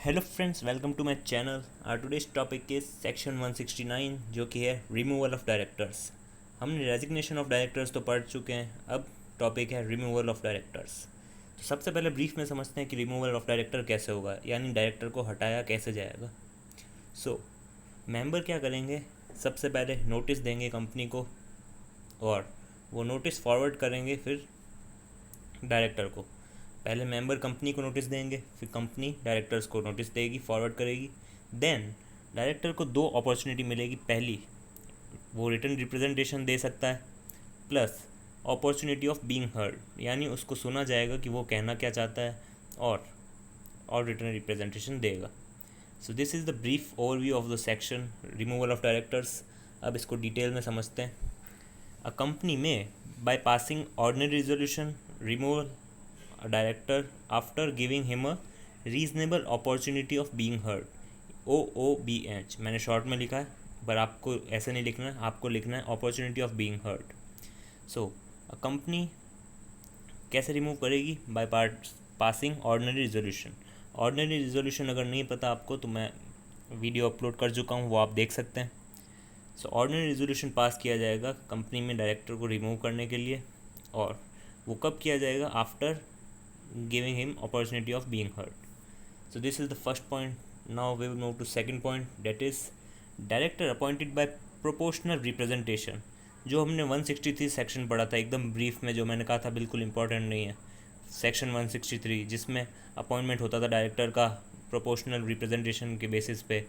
Hello friends, welcome to my channel. Our today's topic is section 169 जो कि है removal of directors. हमने resignation of directors तो पढ़ चुके हैं, अब टॉपिक है रिमूवल ऑफ डायरेक्टर्स। तो सबसे पहले ब्रीफ में समझते हैं कि रिमूवल ऑफ डायरेक्टर कैसे होगा, यानी डायरेक्टर को हटाया कैसे जाएगा। मेंबर क्या करेंगे, सबसे पहले नोटिस देंगे कंपनी को और वो नोटिस फॉरवर्ड करेंगे फिर डायरेक्टर को। पहले मेंबर कंपनी को नोटिस देंगे, फिर कंपनी डायरेक्टर्स को नोटिस देगी, फॉरवर्ड करेगी। देन डायरेक्टर को दो अपॉर्चुनिटी मिलेगी। पहली, वो रिटर्न रिप्रेजेंटेशन दे सकता है, plus opportunity of being heard, यानी उसको सुना जाएगा कि वो कहना क्या चाहता है और रिटर्न रिप्रेजेंटेशन देगा। So this is the brief overview of the section removal of directors. अब इसको डिटेल में समझते हैं। अ कंपनी में by passing ordinary resolution removal a director after giving him a reasonable opportunity of being heard, OOBH मैंने short में लिखा है, पर आपको ऐसे नहीं लिखना है, आपको लिखना है opportunity of being heard। So a company कैसे रिमूव करेगी, by passing ordinary resolution. Ordinary resolution अगर नहीं पता आपको तो मैं वीडियो अपलोड कर चुका हूँ, वो आप देख सकते हैं। सो ऑर्डिनरी रिजोल्यूशन पास किया जाएगा कंपनी में डायरेक्टर को रिमूव करने के लिए, और वो कब किया जाएगा, after giving him opportunity of being heard. So this is the first point. Now we will move to second point, that is director appointed by proportional representation। जो हमने 163 सेक्शन पढ़ा था एकदम ब्रीफ में, जो मैंने कहा था बिल्कुल इंपॉर्टेंट नहीं है, सेक्शन 163 जिसमें अपॉइंटमेंट होता था डायरेक्टर का प्रोपोर्शनल रिप्रेजेंटेशन के बेसिस पे,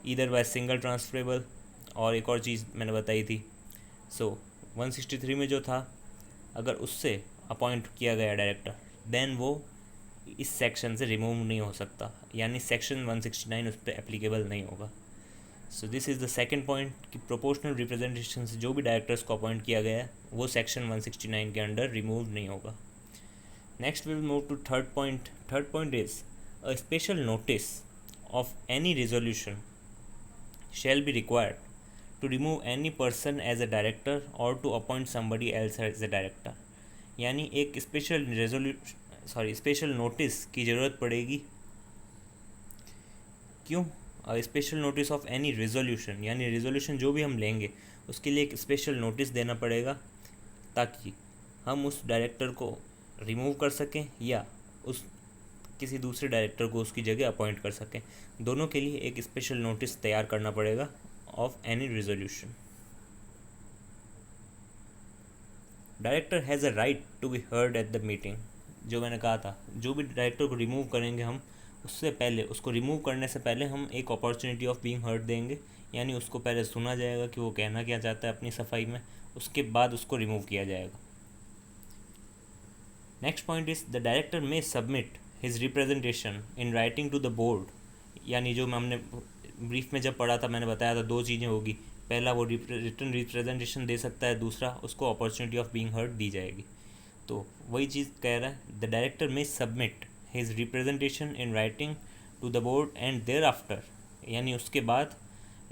इधर बाय सिंगल ट्रांसफरेबल, और एक और चीज़ मैंने बताई थी। सो 163 में जो था, अगर उससे अपॉइंट किया गया डायरेक्टर, देन वो इस सेक्शन से रिमूव नहीं हो सकता, यानी सेक्शन 169 उस पर एप्लीकेबल नहीं होगा। So this is the second point कि प्रोपोर्शनल रिप्रेजेंटेशन से जो भी डायरेक्टर्स को अपॉइंट किया गया है वो सेक्शन 169 के अंडर रिमूव नहीं होगा। Next we will move to third point. Third point is a special notice of any resolution shall be required to remove any person as a director or to appoint somebody else as a director. यानी एक special notice की ज़रूरत पड़ेगी। क्यों? Special notice of any resolution, यानी resolution जो भी हम लेंगे उसके लिए एक स्पेशल नोटिस देना पड़ेगा, ताकि हम उस डायरेक्टर को रिमूव कर सकें या उस किसी दूसरे डायरेक्टर को उसकी जगह अपॉइंट कर सकें। दोनों के लिए एक स्पेशल नोटिस तैयार करना पड़ेगा of any resolution. Director has a right to be heard at the meeting. जो मैंने कहा था, जो भी डायरेक्टर को रिमूव करेंगे हम, उससे पहले, उसको रिमूव करने से पहले हम एक अपॉर्चुनिटी ऑफ बीइंग हर्ड देंगे, यानी उसको पहले सुना जाएगा कि वो कहना क्या चाहता है अपनी सफाई में, उसके बाद उसको रिमूव किया जाएगा। Next point is the director may submit his representation in writing to the board. यानी जो हमने ब्रीफ में जब पढ़ा था, मैंने बताया था दो चीज़ें होगी, पहला वो रिटर्न रिप्रेजेंटेशन दे सकता है, दूसरा उसको अपॉर्चुनिटी ऑफ बीइंग हर्ड दी जाएगी। तो वही चीज़ कह रहा है, the director may submit his representation in writing to the board and thereafter, यानी उसके बाद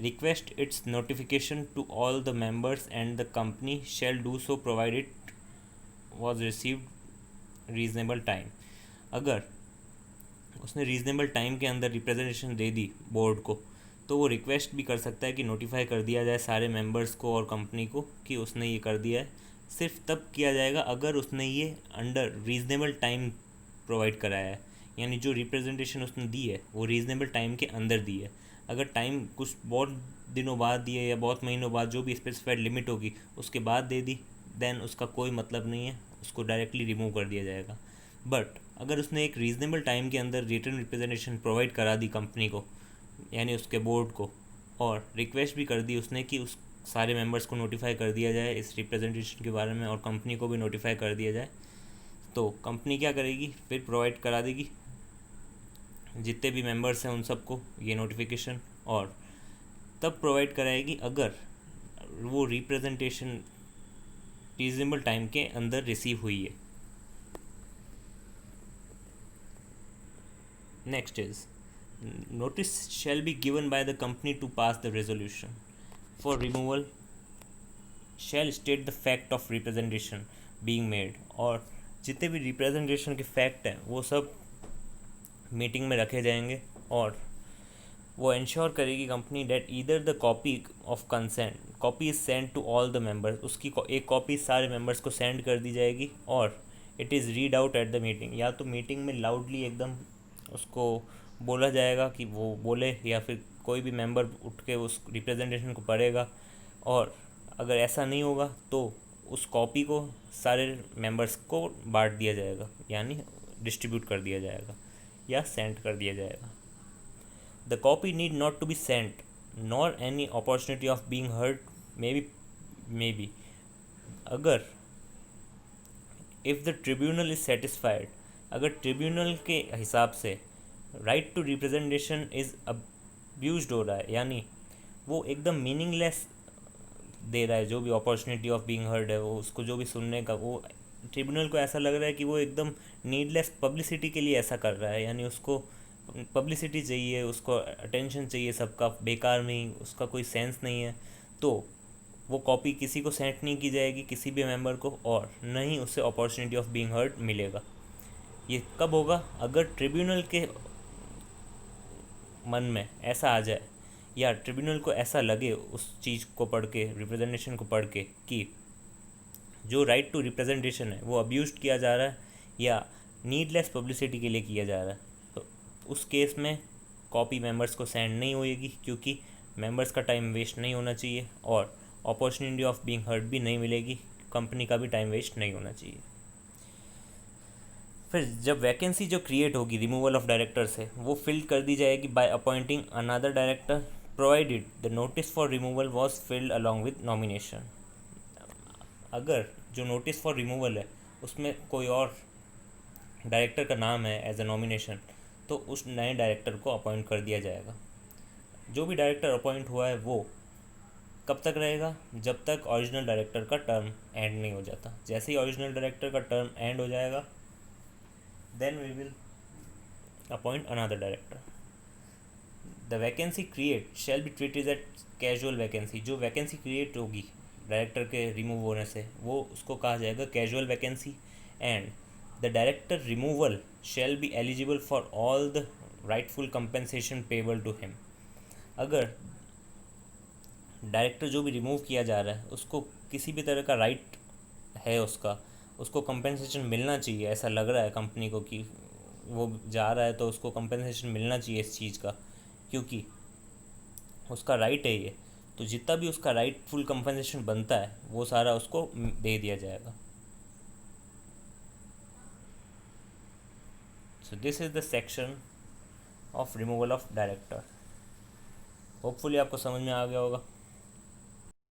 request its notification to all the members and the company shall do so provide it was received reasonable time. अगर उसने reasonable time के अंदर representation दे दी board को, तो वो रिक्वेस्ट भी कर सकता है कि नोटिफाई कर दिया जाए सारे मेंबर्स को और कंपनी को कि उसने ये कर दिया है। सिर्फ तब किया जाएगा अगर उसने ये अंडर रीजनेबल टाइम प्रोवाइड कराया है, यानी जो रिप्रेजेंटेशन उसने दी है वो रीजनेबल टाइम के अंदर दी है। अगर टाइम कुछ बहुत दिनों बाद दिए या बहुत महीनों बाद, जो भी स्पेसिफाइड लिमिट होगी उसके बाद दे दी, देन उसका कोई मतलब नहीं है, उसको डायरेक्टली रिमूव कर दिया जाएगा। बट अगर उसने एक रीजनेबल टाइम के अंदर रिटर्न रिप्रेजेंटेशन प्रोवाइड करा दी कंपनी को, यानी उसके बोर्ड को, और रिक्वेस्ट भी कर दी उसने कि उस सारे मेंबर्स को नोटिफाई कर दिया जाए इस रिप्रेजेंटेशन के बारे में, और कंपनी को भी नोटिफाई कर दिया जाए, तो कंपनी क्या करेगी, फिर प्रोवाइड करा देगी जितने भी मेंबर्स हैं उन सबको ये नोटिफिकेशन, और तब प्रोवाइड कराएगी अगर वो रिप्रेजेंटेशन रीजनेबल टाइम के अंदर रिसीव हुई है। Next is notice shall be given by the company to pass the resolution for removal shall state the fact of representation being made। और जितने भी रिप्रेजेंटेशन के फैक्ट हैं वो सब मीटिंग में रखे जाएंगे, और वो इंश्योर करेगी company that either the copy of consent copy is send to all the members, उसकी एक कॉपी सारे मेंबर्स को सेंड कर दी जाएगी, और it is read out at the meeting, या तो मीटिंग में लाउडली एकदम उसको बोला जाएगा कि वो बोले, या फिर कोई भी मेंबर उठ के उस रिप्रेजेंटेशन को पढ़ेगा, और अगर ऐसा नहीं होगा तो उस कॉपी को सारे मेंबर्स को बांट दिया जाएगा, यानी डिस्ट्रीब्यूट कर दिया जाएगा या सेंड कर दिया जाएगा। The copy need not to be sent nor any opportunity of being heard may be अगर if the tribunal is satisfied, अगर ट्रिब्यूनल के हिसाब से right to representation is abused हो रहा है, यानी वो एकदम मीनिंगलेस दे रहा है, जो भी अपॉर्चुनिटी ऑफ बीइंग हर्ड है वो उसको जो भी सुनने का, वो ट्रिब्यूनल को ऐसा लग रहा है कि वो एकदम नीडलेस पब्लिसिटी के लिए ऐसा कर रहा है, यानी उसको पब्लिसिटी चाहिए, उसको अटेंशन चाहिए सबका, बेकार में उसका कोई सेंस नहीं है, तो वो कॉपी किसी को सेंड नहीं की जाएगी किसी भी मेंबर को, और न ही उससे अपॉर्चुनिटी ऑफ बीइंग हर्ड मिलेगा। ये कब होगा? अगर ट्रिब्यूनल के मन में ऐसा आ जाए या ट्रिब्यूनल को ऐसा लगे उस चीज़ को पढ़ के, रिप्रेजेंटेशन को पढ़ के, कि जो राइट टू रिप्रेजेंटेशन है वो अब्यूज़ किया जा रहा है या नीडलेस पब्लिसिटी के लिए किया जा रहा है, तो उस केस में कॉपी मेंबर्स को सेंड नहीं होएगी, क्योंकि मेंबर्स का टाइम वेस्ट नहीं होना चाहिए और अपॉर्चुनिटी ऑफ बीइंग हर्ड भी नहीं मिलेगी, कंपनी का भी टाइम वेस्ट नहीं होना चाहिए। फिर जब वैकेंसी जो क्रिएट होगी रिमूवल ऑफ डायरेक्टर से, वो फिल कर दी जाएगी by appointing another director provided the notice for removal was filed along with nomination. अगर जो नोटिस फॉर रिमूवल है उसमें कोई और डायरेक्टर का नाम है एज ए नॉमिनेशन, तो उस नए डायरेक्टर को अपॉइंट कर दिया जाएगा। जो भी डायरेक्टर अपॉइंट हुआ है वो कब तक रहेगा? जब तक ओरिजिनल डायरेक्टर का टर्म एंड नहीं हो जाता। जैसे ही ओरिजिनल डायरेक्टर का टर्म एंड हो जाएगा, then we will appoint another director. The vacancy create shall be treated as casual vacancy। जो वैकेंसी क्रिएट होगी डायरेक्टर के रिमूव होने से, वो उसको कहा जाएगा casual vacancy, and the director removal shall be eligible for all the rightful compensation payable to him। अगर डायरेक्टर जो भी रिमूव किया जा रहा है उसको किसी भी तरह का राइट है, उसको कंपेंसेशन मिलना चाहिए, ऐसा लग रहा है कंपनी को कि वो जा रहा है तो उसको कंपेंसेशन मिलना चाहिए इस चीज़ का, क्योंकि उसका राइट है ये, तो जितना भी उसका राइट फुल कंपेंसेशन बनता है वो सारा उसको दे दिया जाएगा। So this is the section of removal of director. Hopefully आपको समझ में आ गया होगा।